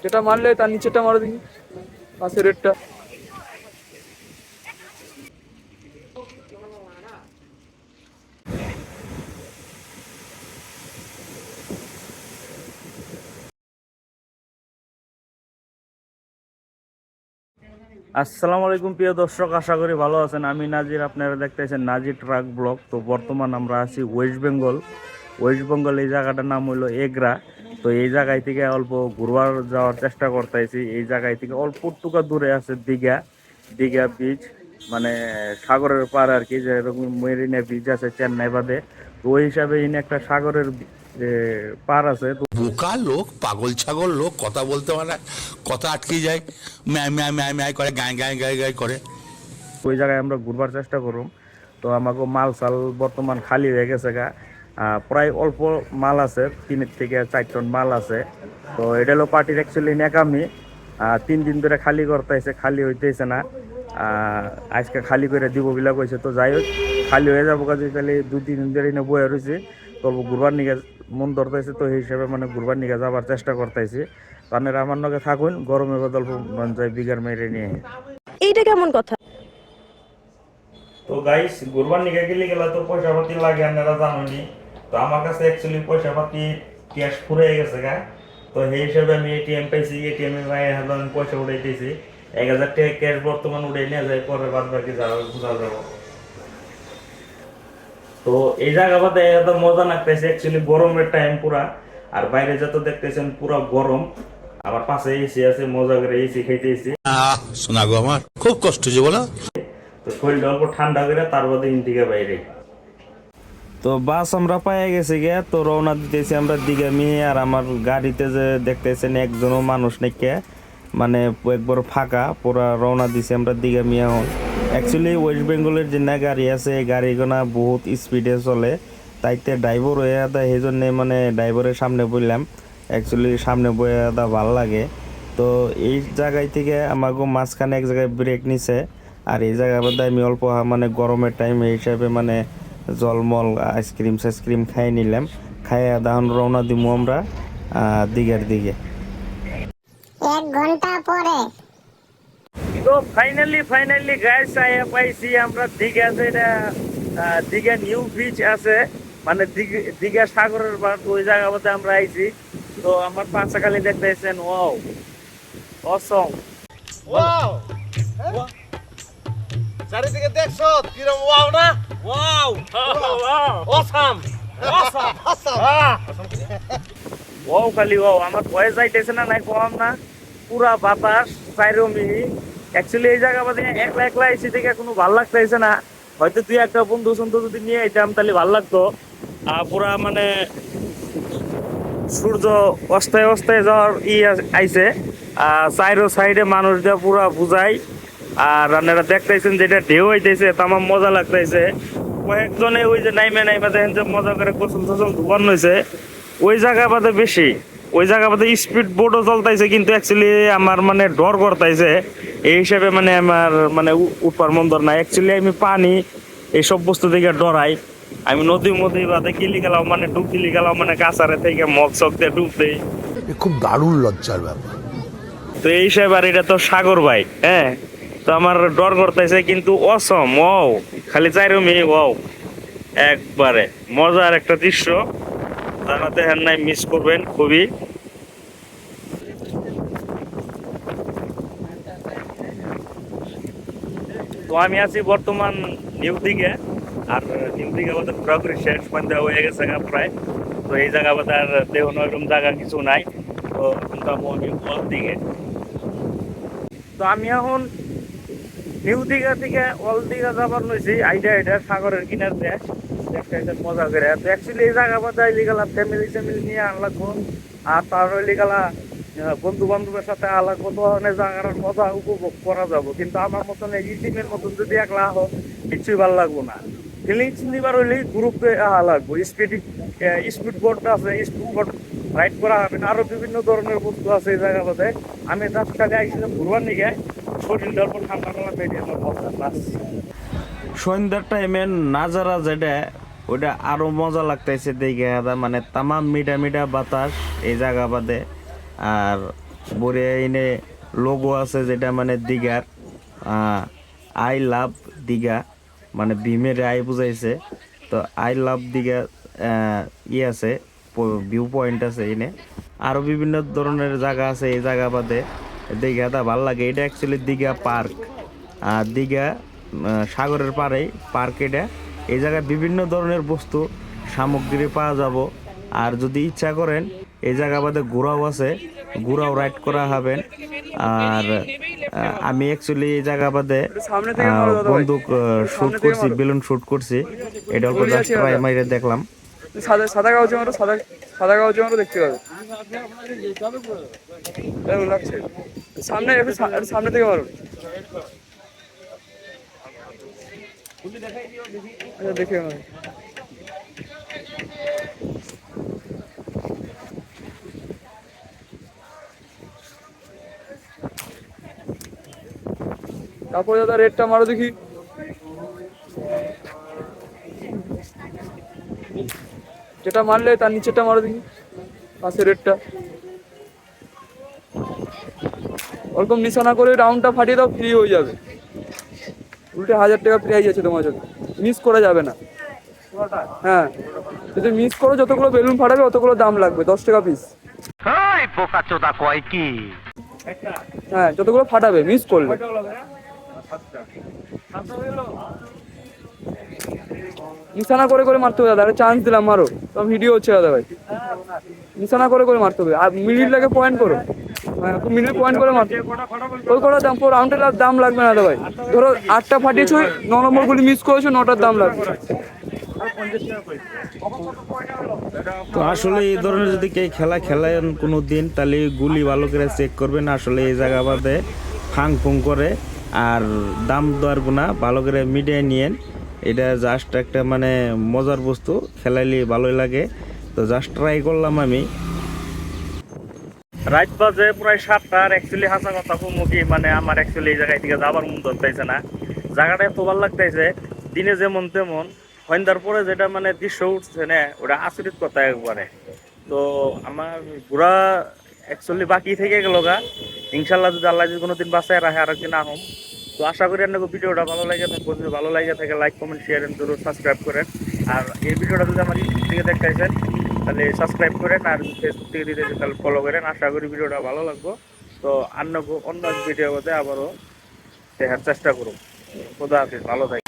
যেটা মারলে তার নিচেটা মারো দেখি, পাশে রেটটা। আসসালামু আলাইকুম প্রিয় দর্শক, আশা করি ভালো আছেন। আমি নাজির, আপনারা দেখতেছেন নাজির ট্রাক ব্লগ। তো বর্তমান আমরা আছি ওয়েস্ট বেঙ্গল। এই জায়গাটার নাম হলো এগরা। তো এই জায়গায় থেকে অল্প ঘুরবার যাওয়ার চেষ্টা করতেছি। এই জায়গায় থেকে অল্প টুকা দূরে আছে দীঘা। দীঘা বিচ, মানে সাগরের পার আর কি, যেরকম মেরিনা বিচ আছে চেন্নাই বাদে। তো ওই হিসাবে ইনি একটা সাগরের যে পার আছে। বোকা লোক, পাগল ছাগল লোক, কথা বলতে পারে, কথা আটকে যায়, ম্যায় ম্যায় ম্যায় ম্যায় করে, গায়ে গায়ে গায়ে গায়ে করে। ওই জায়গায় আমরা ঘুরবার চেষ্টা করুম। তো আমাকে মাল সাল বর্তমান খালি হয়ে গেছে গা। প্রায় অল্প মাল আছে, 3 থেকে 4 টন মাল আছে। তো এটা হলো পার্টির অ্যাকচুয়ালি নাকামি। 3 দিন ধরে খালি করতেছে, খালি হইতেছে না। আজকে খালি করে দিব বিলা কইছে। তো যাই হোক, খালি হয়ে যাবো কাজে, তাহলে 2-3 দিন ধরে এনে বয়ে রয়েছে। তো অল্প ঘুরবার নিগে মন ধরতেছে, তো এই হিসাবে মানে ঘুরবার নিগে যাবার চেষ্টা করতেছি। কারণ আমার নগে থাকুন, গরমের বদল মন যায় বিঘার মেরে নিয়ে। এইটা কেমন কথা? তো গাইস, ঘুরবার নিকে গেলে গেলে তো পয়সা পাতি লাগে, আপনারা জানেনই। তো আমার কাছে অ্যাকচুয়ালি পয়সা পাতি ক্যাশ ফুরে গেছে গা। তো সেই হিসাবে আমি এটিএম পাইছি, এটিএম এ আমি পয়সা উঠাইতেছি। 1000 টাকা ক্যাশ বর্তমান উঠাই নিয়ে যায়, পরে বাদ বাকি যাওয়া বোঝা যাবো। তো এই জায়গা বাদে এত মজা লাগতেছে, অ্যাকচুয়ালি গরমের টাইম পুরা। আর বাইরে যত দেখতেছেন পুরা গরম। আমার পাশে এসি আছে, মজা করে এসি খাইতেছি। শোনা গো, আমার খুব কষ্ট হচ্ছে বলো। তো শরীরটা অল্প ঠান্ডা করে তার বাদে ইন্দিকে বাইরে। তো বাস আমরা পাই গেছি গে। তো রওনা দিতেছি আমরা দিঘামি। আর আমার গাড়িতে যে দেখতেছেন একজনও মানুষ নেই, মানে একবার ফাঁকা পুরা। রওনা দিছি আমরা দিঘামি। এখন অ্যাকচুয়ালি ওয়েস্ট বেঙ্গলের যে না গাড়ি আছে, এই গাড়িগুলো বহুত স্পিডে চলে। তাইতে ড্রাইভার হয়ে দেয়, সেই জন্যে মানে ড্রাইভারের সামনে বললাম। অ্যাকচুয়ালি সামনে বয়ে দেওয়া ভালো লাগে। তো এই জায়গায় থেকে আমাকে মাঝখানে এক জায়গায় ব্রেক নিছে। আর এই জায়গার মধ্যে আমি অল্প মানে গরমের টাইম এই হিসাবে মানে জলমল আইসক্রিম খাই নিলাম। খাইয়া দাহন রওনা দিমু আমরা দিঘার দিকে। 1 ঘন্টা পরে তো ফাইনালি গাইস আইয়া পাইছি আমরা দীঘা। যেটা দীঘা নিউ বিচ আছে, মানে দীঘা সাগরের পার। ওই জায়গা মধ্যে আমরা আইছি। তো আমার পাশে খালি দেখতেছেন, ওয়াও অসম। ওয়াও, চারিদিকে দেখছো কিরম? ওয়াও না? Wow, awesome, awesome, awesome. Wow খালি ওয়াও, আমার ভয়ে যাইতেছে না, নাই কম না। পুরা বাতাস চাইরমি। অ্যাকচুয়ালি এই জায়গা বাদে একলা একলা এসে থেকে কোনো ভাল লাগতেছে না। হয়তো তুই একটা বন্ধু সন্ধু যদি নিয়ে আইতাম তাহলে ভাল লাগতো। পুরা মানে সূর্য অস্তায় অস্তায় যাওয়ার আইছে। চাইরো সাইডে মানুষ দিয়ে পুরা বুঝাই। আর আপনারা দেখতেছেন যেটা ঢেউ হইতেছে, তামাম মজা লাগতেছে। কয়েকজনে ওই যে নাইমে দেখেন যে মজা করে গোসল টোসল ধোয়ান হয়েছে। ওই জায়গা বাদে বেশি, ওই জায়গা বাদে স্পিড বোটও চলতেছে, কিন্তু অ্যাকচুয়ালি আমার মানে ডর করতেছে। এই হিসাবে মানে আমার মানে উঠবার মন ধর না। অ্যাকচুয়ালি আমি পানি এইসব বস্তু থেকে ডরাই। আমি নদী মধ্যে বাদে গিলি গেলাম, মানে ডুব দিলি গেলাম, মানে কাছারে থেকে মগ চক দিয়ে ডুব দেই। খুব দারুণ লজ্জার ব্যাপার। তো এই হিসাবে, আর এটা তো সাগর ভাই, হ্যাঁ। তো আমার ডর করতেছে, কিন্তু অসম ওয়াও, খালি চাইরমি ওয়াও। একবারে মজার একটা দৃশ্য, যারা দেখেন নাই মিস করবেন খুবই। তো আমি আছি বর্তমান নিউ দিঘে। আর নিউ দিঘে আমাদের ঘোরাঘুরি শেষ সন্ধ্যা হয়ে গেছে প্রায়। তো এই জায়গা আমাদের আর দেহন এরকম জায়গা কিছু নাই। তো এখন যাবো আমি ওল দিঘে। তো আমি এখন নিউ দিঘা থেকে ওল দিঘা যাবার লইছি আইডা সাগরের কিনারে একটা মজা করে। তো অ্যাকচুয়ালি এই জায়গা বাদে আইলি গেলা ফ্যামিলি নিয়ে আনলাগবো। আর তার হইলি গেলা বন্ধু বান্ধবের সাথে আলাদা কত ধরনের জায়গার মজা উপভোগ করা যাবো। কিন্তু আমার মতন এই টিমের মতন যদি একলা আহ, কিছুই ভালো লাগবো না। ফিলিংস নিবার হইলে গ্রুপে আহা লাগবো। স্পিড বোট আছে, স্পিড বোট রাইড করা হবে। আরো বিভিন্ন ধরনের বস্তু আছে এই জায়গা বাদে। আমি তার সাথে আইছিলাম ঘুরবার নিগে, শরীরটার উপর ঠান্ডা ঠান্ডা পেটে আমার মজা বাস। সন্ধ্যার টাইমে নাজারা যেটা, ওইটা আরো মজা লাগতেছে দেখে। মানে তামাম মিঠা মিঠা বাতাস এই জায়গা বাদে। আর বরিয়া এনে লোগো আছে যেটা মানে দীঘার আই লাভ দীঘা, মানে ভীমের আই বুঝাইছে। তো আই লাভ দীঘা আছে, ভিউ পয়েন্ট আছে এনে, আরও বিভিন্ন ধরনের জায়গা আছে। এই জায়গা বাদে দীঘাটা ভাল লাগে। এটা অ্যাকচুয়ালি দীঘা পার্ক, আর দীঘা সাগরের পাড়েই পার্ক এটা। এই জায়গায় বিভিন্ন ধরনের বস্তু সামগ্রী পাওয়া যাব। আর যদি ইচ্ছা করেন এই জায়গা বাদে ঘোরাও আছে, ঘোরাও রাইড করা হবেন। আর আমি অ্যাকচুয়ালি এই জায়গা বাদে সামনে থেকে মারো দাদা ভাই, বন্দুক শুট করছি, বেলুন শুট করছি। এটা অল্প জাস্ট ট্রাই মাইরে দেখলাম। সাদা সাদা কাগজে মারো, সাদা সাদা কাগজে মারো, দেখতে পাবে এরকম লাগছে। সামনে একটু সামনে থেকে মারো। আচ্ছা দেখে মারো। তারপরে দাদা রেডটা মারো দেখি। যেটা মারলে তার নিচেরটা মারো দেখি, পাশে রেডটা। ওরকম নিশানা করে রাউন্ডটা ফাটিয়ে দাও, ফ্রি হয়ে যাবে। উল্টে 1000 টাকা প্রাইজ আছে তোমার জন্য, মিস করা যাবে না। হ্যাঁ, যদি মিস করো যতগুলো বেলুন ফাটাবে অতগুলো দাম লাগবে, 10 টাকা পিস। হ্যাঁ, যতগুলো ফাটাবে মিস করলে। নিশানা করে করে মারতে হবে দাদা, চান্স দিলাম মারো, তোমার ভিডিও হচ্ছে দাদা ভাই। নিশানা করে করে মারতে হবে, আর মিনিট লাগে পয়েন্ট করো। হ্যাঁ, মিনিট পয়েন্ট করে মারতে ওই কটা দাম, রাউন্ডের দাম লাগবে না দাদা ভাই। ধরো 8টা ফাটিয়েছো, 9 নম্বর গুলি মিস করেছো, 9টার দাম লাগবে। তো আসলে এই ধরনের যদি কেউ খেলা খেলেন কোনো দিন, তাহলে গুলি ভালো করে চেক করবেন। আসলে এই জায়গা বাদে ফাং ফুং করে, আর দাম দর গুণা ভালো করে মিডিয়ে নিয়েন। এটা জাস্ট একটা মানে মজার বস্তু, খেলাইলে ভালোই লাগে। তো জাস্ট ট্রাই করলাম আমি। রাত বাজে প্রায় 7টা। আর অ্যাকচুয়ালি হাসা কথা কি, মানে আমার অ্যাকচুয়ালি এই জায়গায় থেকে যাবার মন ধরতেছে না। জায়গাটা এত ভালো লাগতেছে, দিনে যেমন তেমন, সন্ধ্যার পরে যেটা মানে দৃশ্য উঠছে না, ওটা আচরিত কথা একবারে। তো আমার ঘোরা অ্যাকচুয়ালি বাকি থেকে গেল গা। ইনশাল্লাহ যদি আল্লাহ যদি কোনোদিন বাসায় রাখে আর একদিন আহম। তো আশা করি আপনাকে ভিডিওটা ভালো লাগে থাকবে। যদি ভালো লাগে থাকে লাইক কমেন্ট শেয়ার এন্ড জরুর সাবস্ক্রাইব করেন। আর এই ভিডিওটা যদি আমার ইউটিউব থেকে দেখতেছেন তাহলে সাবস্ক্রাইব করেন, আর ফেসবুক থেকে দিতে তাহলে ফলো করেন। আশা করি ভিডিওটা ভালো লাগবে। তো অন্য ভিডিও মধ্যে আবারও দেখার চেষ্টা করুন। খোদা হাফেজ, ভালো থাকবেন।